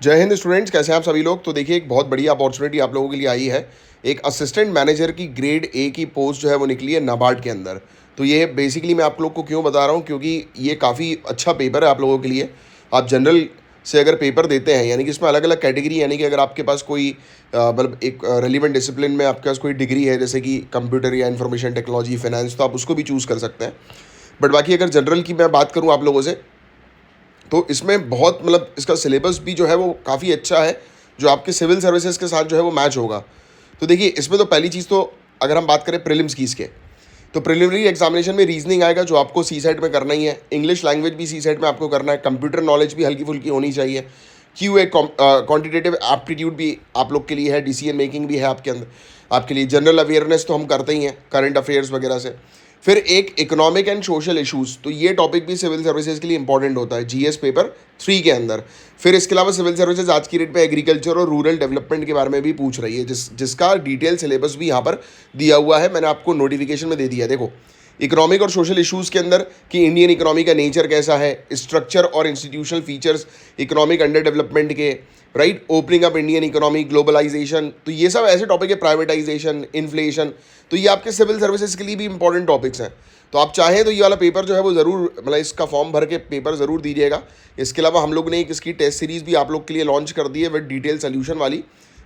जय हिंद स्टूडेंट्स, कैसे हैं आप सभी लोग। तो देखिए, एक बहुत बढ़िया अपॉर्चुनिटी आप लोगों के लिए आई है। एक असिस्टेंट मैनेजर की ग्रेड ए की पोस्ट जो है वो निकली है नाबार्ड के अंदर। तो ये बेसिकली मैं आप लोग को क्यों बता रहा हूँ, क्योंकि ये काफ़ी अच्छा पेपर है आप लोगों के लिए। आप जनरल से अगर पेपर देते हैं, यानी कि इसमें अलग अलग कैटेगरी, यानी कि अगर आपके पास कोई मतलब एक रेलिवेंट डिसिप्लिन में आपके पास कोई डिग्री है, जैसे कि कंप्यूटर या इन्फॉर्मेशन टेक्नोलॉजी, फाइनेंस, तो आप उसको भी चूज़ कर सकते हैं। बट बाकी अगर जनरल की मैं बात करूँ आप लोगों से, तो इसमें बहुत मतलब इसका सिलेबस भी जो है वो काफ़ी अच्छा है, जो आपके सिविल सर्विसेज के साथ जो है वो मैच होगा। तो देखिए, इसमें तो पहली चीज़ तो अगर हम बात करें प्रीलिम्स की इसके, तो प्रिलिमिनरी एग्जामिनेशन में रीजनिंग आएगा, जो आपको सी सेट में करना ही है। इंग्लिश लैंग्वेज भी सी सेट में आपको करना है। कंप्यूटर नॉलेज भी हल्की फुल्की होनी चाहिए। क्यू ए क्वान्टिटेटिव एप्टीट्यूड भी आप लोग के लिए है। डिसीजन मेकिंग भी है आपके अंदर, आपके लिए। जनरल अवेयरनेस तो हम करते ही हैं करंट अफेयर्स वगैरह से। फिर एक इकोनॉमिक एंड सोशल इशूज़, तो ये टॉपिक भी सिविल सर्विसेज के लिए इंपॉर्टेंट होता है जीएस पेपर 3 के अंदर। फिर इसके अलावा सिविल सर्विसेज आज की डेट पे एग्रीकल्चर और रूरल डेवलपमेंट के बारे में भी पूछ रही है, जिसका डिटेल सिलेबस भी यहाँ पर दिया हुआ है। मैंने आपको नोटिफिकेशन में दे दिया है। देखो, इकोनॉमिक और सोशल इश्यूज़ के अंदर कि इंडियन इकोनॉमी का नेचर कैसा है, स्ट्रक्चर और institutional features economic under development के, right, opening up Indian economy, globalisation, तो ये सब ऐसे टॉपिक है। प्राइवेटाइजेशन, इन्फ्लेशन, तो ये आपके सिविल सर्विसेज के लिए भी इंपॉर्टेंट टॉपिक्स हैं। तो आप चाहें तो ये वाला पेपर जो है वो ज़रूर, मतलब इसका फॉर्म भर के पेपर ज़रूर दीजिएगा। इसके अलावा हम लोग ने एक इसकी टेस्ट सीरीज़ भी आप लोग के लिए लॉन्च कर दी है विद डिटेल सोल्यूशन वाली,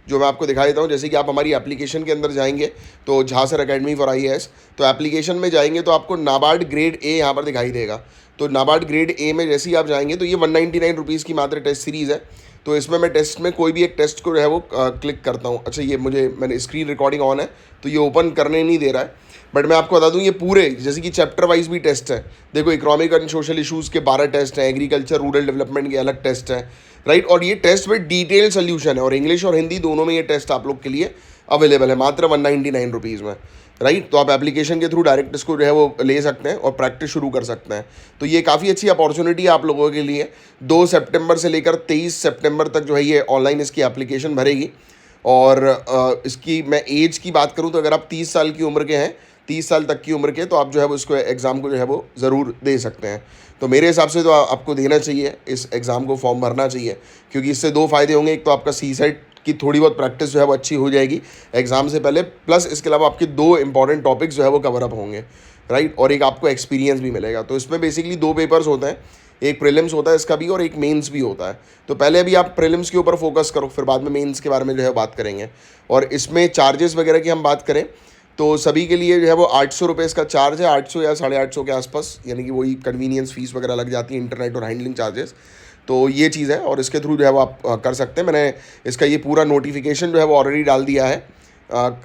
जो मैं आपको दिखा देता हूँ। जैसे कि आप हमारी एप्लीकेशन के अंदर जाएंगे, तो झांसर एकेडमी फॉर IAS, तो एप्लीकेशन में जाएंगे तो आपको नाबार्ड ग्रेड ए यहाँ पर दिखाई देगा। तो नाबार्ड ग्रेड ए में जैसे ही आप जाएंगे, तो ये 199 रुपीज़ की मात्र टेस्ट सीरीज़ है। तो इसमें मैं टेस्ट में कोई भी एक टेस्ट को जो है वो क्लिक करता हूँ। अच्छा, ये मैंने स्क्रीन रिकॉर्डिंग ऑन है, तो ये ओपन करने नहीं दे रहा है। बट मैं आपको बता दूं, ये पूरे जैसे कि चैप्टर वाइज भी टेस्ट है। देखो, इकोनॉमिक एंड सोशल इशूज़ के 12 टेस्ट हैं, एग्रीकल्चर रूरल डेवलपमेंट के अलग टेस्ट हैं, राइट। और ये टेस्ट में डिटेल सोल्यूशन है, और इंग्लिश और हिंदी दोनों में ये टेस्ट आप लोग के लिए अवेलेबल है मात्र 199 रुपीज़ में, राइट। तो आप एप्लीकेशन के थ्रू डायरेक्ट इसको जो है वो ले सकते हैं और प्रैक्टिस शुरू कर सकते हैं। तो ये काफ़ी अच्छी अपॉर्चुनिटी है आप लोगों के लिए। 2 सितंबर से लेकर 23 सितंबर तक जो है ये ऑनलाइन इसकी एप्लीकेशन भरेगी। और इसकी मैं एज की बात करूं, तो अगर आप 30 साल की उम्र के हैं, 30 साल तक की उम्र के, तो आप जो है वो इसको एग्ज़ाम को जो है वो ज़रूर दे सकते हैं। तो मेरे हिसाब से तो आपको देना चाहिए, इस एग्ज़ाम को फॉर्म भरना चाहिए, क्योंकि इससे 2 फ़ायदे होंगे। एक तो आपका सी सेट की थोड़ी बहुत प्रैक्टिस जो है वो अच्छी हो जाएगी एग्ज़ाम से पहले, प्लस इसके अलावा आपके 2 इंपॉर्टेंट टॉपिक्स जो है वो कवर अप होंगे, राइट। और एक आपको एक्सपीरियंस भी मिलेगा। तो इसमें बेसिकली 2 पेपर्स होते हैं, एक प्रीलिम्स होता है इसका भी, और एक मेंस भी होता है। तो पहले अभी आप प्रीलिम्स के ऊपर फोकस करो, फिर बाद में मेंस के बारे में जो है बात करेंगे। और इसमें चार्जेस वगैरह की हम बात करें, तो सभी के लिए जो है वो 800 रुपये इसका चार्ज है, 800 या 850 के आसपास, यानी कि वही कन्वीनियंस फीस वगैरह लग जाती है, इंटरनेट और हैंडलिंग चार्जेस। तो ये चीज़ है, और इसके थ्रू जो है वो आप कर सकते हैं। मैंने इसका ये पूरा नोटिफिकेशन जो है वो ऑलरेडी डाल दिया है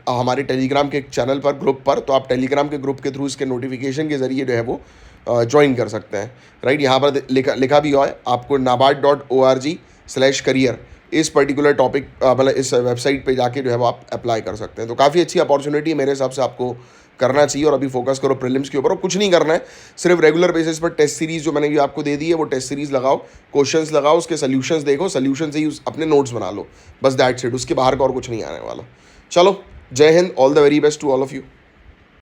हमारे टेलीग्राम के चैनल पर, ग्रुप पर। तो आप टेलीग्राम के ग्रुप के थ्रू इसके नोटिफिकेशन के ज़रिए जो है वो ज्वाइन कर सकते हैं, राइट। यहाँ पर लिखा भी हुआ है आपको, nabard.org/career, इस पर्टिकुलर टॉपिक मतलब इस वेबसाइट पे जाके जो है वो आप अप्लाई कर सकते हैं। तो काफ़ी अच्छी अपॉर्चुनिटी मेरे हिसाब से आपको करना चाहिए। और अभी फोकस करो प्रीलिम्स के ऊपर, और कुछ नहीं करना है, सिर्फ रेगुलर बेसिस पर टेस्ट सीरीज़ जो मैंने आपको दे दी है वो टेस्ट सीरीज़ लगाओ, क्वेश्चंस लगाओ, उसके सोल्यूशंस देखो, सोल्यूशन से ही अपने नोट्स बना लो, बस दैट्स इट। उसके बाहर का और कुछ नहीं आने वाला। चलो, जय हिंद, all the very best to all of you.